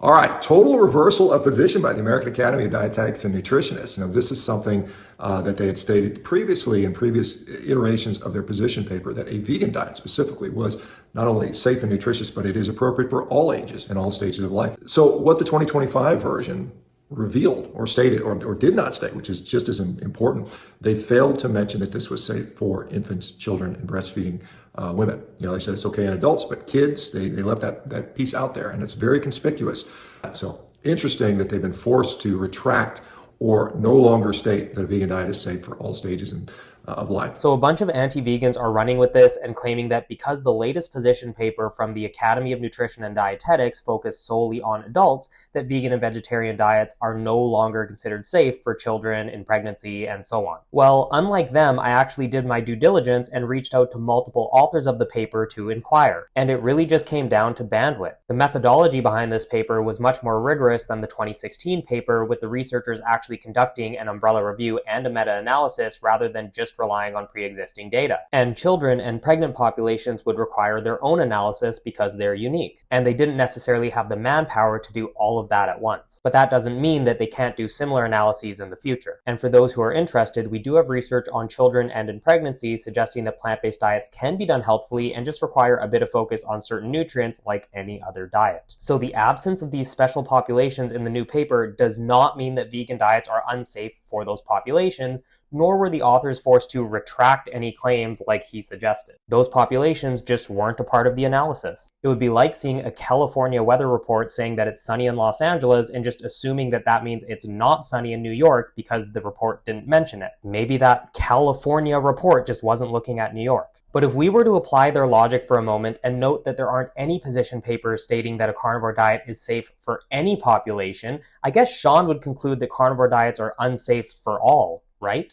All right, total reversal of position by the American Academy of Dietetics and Nutritionists. Now, this is something that they had stated previously in previous iterations of their position paper, that a vegan diet specifically was not only safe and nutritious, but it is appropriate for all ages and all stages of life. So what the 2025 version revealed or stated or did not state, which is just as important, they failed to mention that this was safe for infants, children, and breastfeeding women. They said it's okay in adults, but kids, they left that piece out there, and it's very conspicuous. So interesting that they've been forced to retract or no longer state that a vegan diet is safe for all stages of life. So a bunch of anti-vegans are running with this and claiming that because the latest position paper from the Academy of Nutrition and Dietetics focused solely on adults, that vegan and vegetarian diets are no longer considered safe for children in pregnancy and so on. Well, unlike them, I actually did my due diligence and reached out to multiple authors of the paper to inquire. And it really just came down to bandwidth. The methodology behind this paper was much more rigorous than the 2016 paper, with the researchers actually conducting an umbrella review and a meta-analysis rather than just relying on pre-existing data. And children and pregnant populations would require their own analysis because they're unique. And they didn't necessarily have the manpower to do all of that at once. But that doesn't mean that they can't do similar analyses in the future. And for those who are interested, we do have research on children and in pregnancy suggesting that plant-based diets can be done healthfully and just require a bit of focus on certain nutrients like any other diet. So the absence of these special populations in the new paper does not mean that vegan diets are unsafe for those populations, nor were the authors forced to retract any claims like he suggested. Those populations just weren't a part of the analysis. It would be like seeing a California weather report saying that it's sunny in Los Angeles and just assuming that that means it's not sunny in New York because the report didn't mention it. Maybe that California report just wasn't looking at New York. But if we were to apply their logic for a moment and note that there aren't any position papers stating that a carnivore diet is safe for any population, I guess Shawn would conclude that carnivore diets are unsafe for all, right?